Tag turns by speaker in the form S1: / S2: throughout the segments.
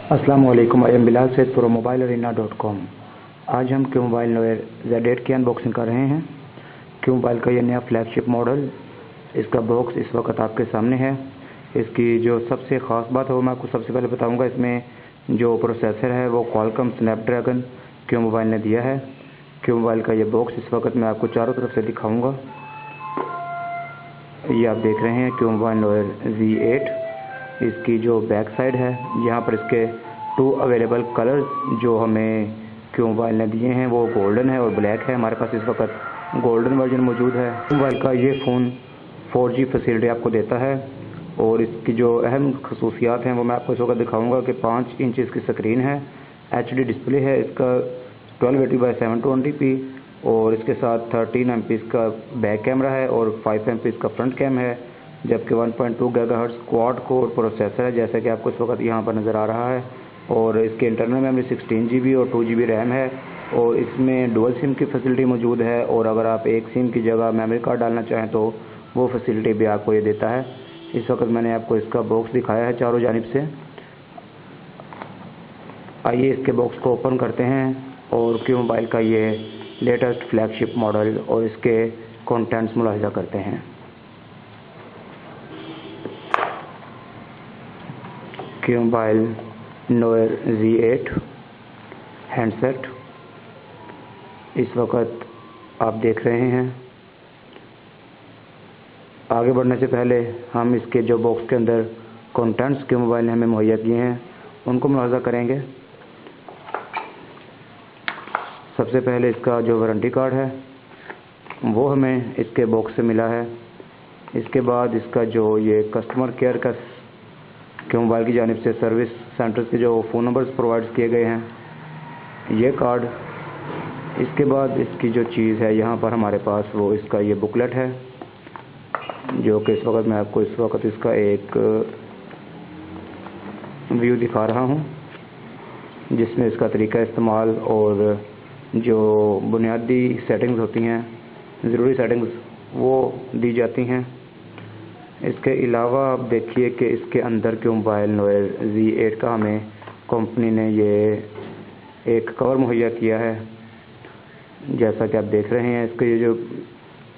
S1: अस्सलाम वालेकुम। I am Bilal Saeed from mobilearena.com। आज हम क्यू मोबाइल नोएर Z8 की अनबॉक्सिंग कर रहे हैं। क्यू मोबाइल का ये नया फ्लैगशिप मॉडल, इसका बॉक्स इस वक्त आपके सामने है। इसकी जो सबसे ख़ास बात है वो मैं आपको सबसे पहले बताऊंगा। इसमें जो प्रोसेसर है वो क्वालकॉम स्नैपड्रैगन क्यू मोबाइल ने दिया है। क्यू मोबाइल का ये बॉक्स इस वक्त मैं आपको चारों तरफ से दिखाऊँगा। ये आप देख रहे हैं क्यू मोबाइल नोएर Z8। इसकी जो बैक साइड है, यहाँ पर इसके 2 अवेलेबल कलर्स जो हमें क्यू मोबाइल ने दिए हैं वो गोल्डन है और ब्लैक है। हमारे पास इस वक्त गोल्डन वर्जन मौजूद है। मोबाइल का ये फ़ोन 4G फैसिलिटी आपको देता है और इसकी जो अहम खसूसियात हैं वो मैं आपको इस वक्त दिखाऊंगा कि 5 इंच इसकी स्क्रीन है, HD डिस्प्ले है, इसका 1280x720p और इसके साथ 13 MP इसका बैक कैमरा है और 5 MP इसका फ्रंट कैम है, जबकि 1.2 GHz क्वाड कोर प्रोसेसर है जैसा कि आपको इस वक्त यहाँ पर नज़र आ रहा है। और इसके इंटरनल मेमोरी 16 GB और 2 GB रैम है और इसमें डुअल सिम की फैसिलिटी मौजूद है। और अगर आप एक सिम की जगह मेमोरी कार्ड डालना चाहें तो वो फैसिलिटी भी आपको ये देता है। इस वक्त मैंने आपको इसका बॉक्स दिखाया है चारों जानिब से। आइए इसके बॉक्स को ओपन करते हैं और क्यू मोबाइल का ये लेटेस्ट फ्लैगशिप मॉडल और इसके कंटेंट्स मुलाहिजा करते हैं। क्यू मोबाइल नोएर Z8 हैंडसेट इस वक्त आप देख रहे हैं। आगे बढ़ने से पहले हम इसके जो बॉक्स के अंदर कंटेंट्स क्यू मोबाइल ने हमें मुहैया किए हैं उनको मुलाहिजा करेंगे। सबसे पहले इसका जो वारंटी कार्ड है वो हमें इसके बॉक्स से मिला है। इसके बाद इसका जो ये कस्टमर केयर का क्यू मोबाइल की जानिब से सर्विस सेंटर्स के जो फ़ोन नंबर्स प्रोवाइड किए गए हैं ये कार्ड। इसके बाद इसकी जो चीज़ है यहाँ पर हमारे पास वो इसका ये बुकलेट है जो कि इस वक्त मैं आपको इस वक्त इसका एक व्यू दिखा रहा हूँ जिसमें इसका तरीका इस्तेमाल और जो बुनियादी सेटिंग्स होती हैं, ज़रूरी सेटिंग्स वो दी जाती हैं। इसके अलावा आप देखिए कि इसके अंदर क्यू मोबाइल नोएर Z8 का हमें कंपनी ने ये एक कवर मुहैया किया है जैसा कि आप देख रहे हैं। इसके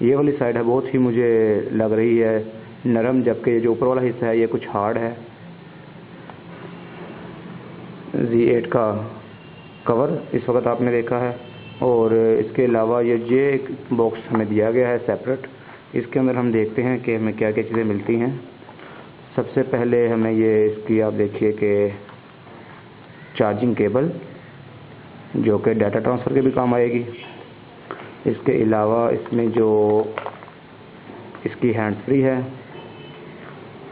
S1: ये वाली साइड है बहुत ही मुझे लग रही है नरम, जबकि ये जो ऊपर वाला हिस्सा है ये कुछ हार्ड है। Z8 का कवर इस वक्त आपने देखा है और इसके अलावा ये एक बॉक्स हमें दिया गया है सेपरेट। इसके अंदर हम देखते हैं कि हमें क्या क्या चीज़ें मिलती हैं। सबसे पहले हमें ये इसकी आप देखिए कि चार्जिंग केबल जो कि डाटा ट्रांसफ़र के भी काम आएगी। इसके अलावा इसमें जो इसकी हैंड्स फ्री है,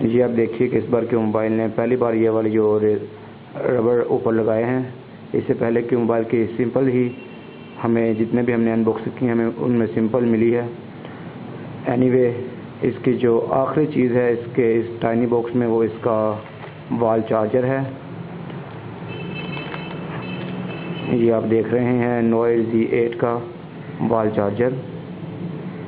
S1: ये आप देखिए कि इस बार क्यू मोबाइल ने पहली बार ये वाली जो रबर ऊपर लगाए हैं। इससे पहले क्यू मोबाइल की सिंपल ही हमें जितने भी हमने अनबॉक्सिंग की हमें उनमें सिंपल मिली है। एनीवे इसकी जो आखिरी चीज़ है इसके इस टाइनी बॉक्स में वो इसका वॉल चार्जर है। ये आप देख रहे हैं नोएर Z8 का वॉल चार्जर,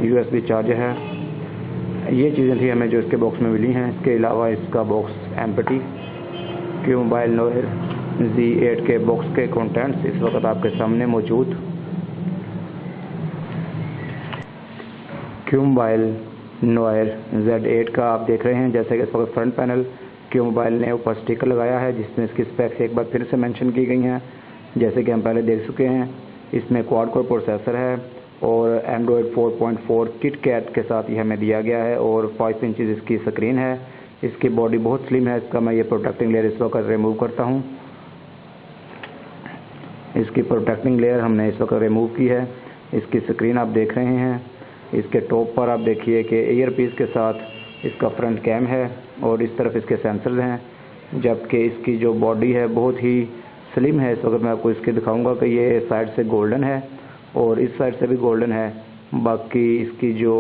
S1: USB चार्जर है। ये चीज़ें थी हमें जो इसके बॉक्स में मिली हैं। इसके अलावा इसका बॉक्स एम्प्टी। क्यू मोबाइल नोएर Z8 के बॉक्स के कंटेंट्स इस वक्त आपके सामने मौजूद। क्यू मोबाइल नोएर Z8 का आप देख रहे हैं जैसे कि इस वक्त फ्रंट पैनल क्यू मोबाइल ने ऊपर स्टिकर लगाया है जिसमें इसकी स्पेक्स एक बार फिर से मेंशन की गई हैं जैसे कि हम पहले देख चुके हैं। इसमें क्वाड कोर प्रोसेसर है और Android 4.4 KitKat के साथ ये हमें दिया गया है और 5 इंचज़ इसकी स्क्रीन है। इसकी बॉडी बहुत स्लिम है। इसका मैं ये प्रोटेक्टिंग लेयर इस वक्त रिमूव करता हूँ। इसकी प्रोटेक्टिंग लेयर हमने इस वक्त रिमूव की है। इसकी स्क्रीन आप देख रहे हैं। इसके टॉप पर आप देखिए कि ईयरपीस के साथ इसका फ्रंट कैम है और इस तरफ इसके सेंसर्स हैं, जबकि इसकी जो बॉडी है बहुत ही स्लिम है। इस वक्त मैं आपको इसके दिखाऊंगा कि ये साइड से गोल्डन है और इस साइड से भी गोल्डन है। बाकी इसकी जो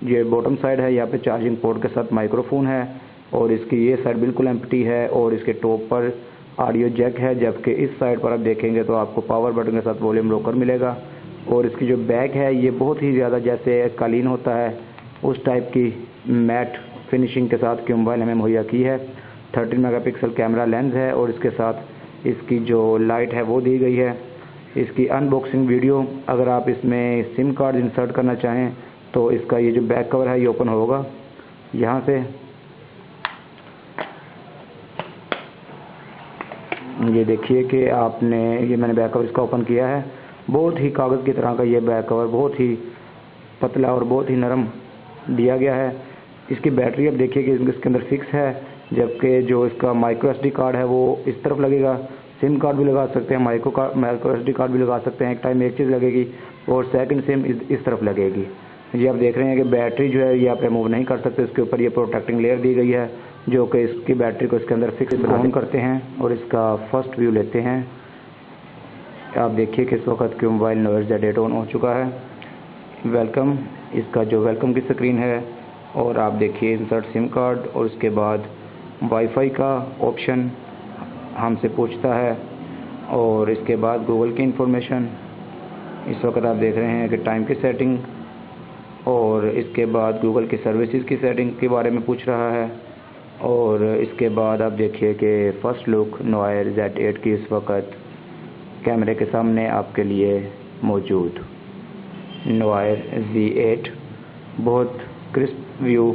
S1: ये बॉटम साइड है यहाँ पे चार्जिंग पोर्ट के साथ माइक्रोफोन है और इसकी ये साइड बिल्कुल एम्प्टी है और इसके टॉप पर ऑडियो जैक है, जबकि इस साइड पर आप देखेंगे तो आपको पावर बटन के साथ वॉल्यूम रोकर मिलेगा। और इसकी जो बैक है ये बहुत ही ज़्यादा जैसे कालीन होता है उस टाइप की मैट फिनिशिंग के साथ क्यू मोबाइल हमें मुहैया की है। 13 मेगापिक्सल कैमरा लेंस है और इसके साथ इसकी जो लाइट है वो दी गई है। इसकी अनबॉक्सिंग वीडियो, अगर आप इसमें सिम कार्ड इंसर्ट करना चाहें तो इसका ये जो बैक कवर है ये ओपन होगा यहाँ से। ये देखिए कि आपने ये मैंने बैक कवर इसका ओपन किया है। बहुत ही कागज़ की तरह का ये बैक कवर बहुत ही पतला और बहुत ही नरम दिया गया है। इसकी बैटरी अब देखिए कि इसके अंदर फिक्स है, जबकि जो इसका माइक्रो एसडी कार्ड है वो इस तरफ लगेगा। सिम कार्ड भी लगा सकते हैं, माइक्रो एसडी कार्ड भी लगा सकते हैं। एक टाइम एक चीज़ लगेगी और सेकंड सिम इस तरफ लगेगी। ये आप देख रहे हैं कि बैटरी जो है ये आप रिमूव नहीं कर सकते। इसके ऊपर ये प्रोटेक्टिंग लेयर दी गई है जो कि इसकी बैटरी को इसके अंदर फिक्स ऑन करते हैं। और इसका फर्स्ट व्यू लेते हैं। आप देखिए कि इस वक्त के मोबाइल नोएड Z8 ऑन हो चुका है। वेलकम, इसका जो वेलकम की स्क्रीन है। और आप देखिए इंसर्ट सिम कार्ड और उसके बाद वाईफाई का ऑप्शन हमसे पूछता है और इसके बाद गूगल की इंफॉर्मेशन। इस वक्त आप देख रहे हैं कि टाइम की सेटिंग और इसके बाद गूगल की सर्विसेज की सेटिंग के बारे में पूछ रहा है। और इसके बाद आप देखिए कि फर्स्ट लुक नोएड Z8 की इस वक्त कैमरे के सामने आपके लिए मौजूद। नोएड Z8 बहुत क्रिस्प व्यू,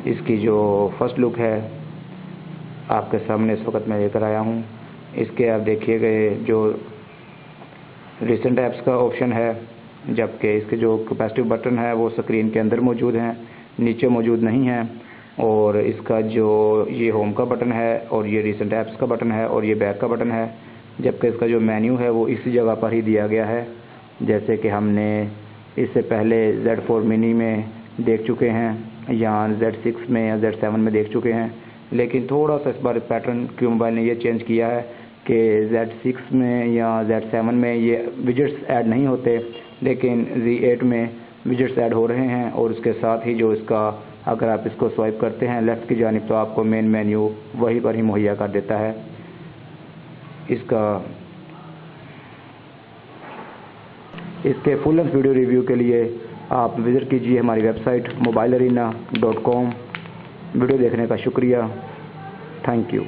S1: इसकी जो फर्स्ट लुक है आपके सामने इस वक्त मैं लेकर आया हूँ। इसके आप देखिए कि जो रिसेंट ऐप्स का ऑप्शन है, जबकि इसके जो कैपेसिटिव बटन है वो स्क्रीन के अंदर मौजूद हैं, नीचे मौजूद नहीं है। और इसका जो ये होम का बटन है और ये रिसेंट ऐप्स का बटन है और ये बैक का बटन है, जबकि इसका जो मेन्यू है वो इसी जगह पर ही दिया गया है, जैसे कि हमने इससे पहले Z4 मिनी में देख चुके हैं या Z6 में या Z7 में देख चुके हैं। लेकिन थोड़ा सा इस बार पैटर्न क्यों मोबाइल ने ये चेंज किया है कि Z6 में या Z7 में ये विजेट्स ऐड नहीं होते, लेकिन Z8 में विजेट्स ऐड हो रहे हैं। और उसके साथ ही जो इसका अगर आप इसको स्वाइप करते हैं लेफ़्ट की जानिब तो आपको मेन मेन्यू वहीं पर ही मुहैया कर देता है। इसके फुल लेंथ वीडियो रिव्यू के लिए आप विज़िट कीजिए हमारी वेबसाइट mobilearena.com। वीडियो देखने का शुक्रिया, थैंक यू।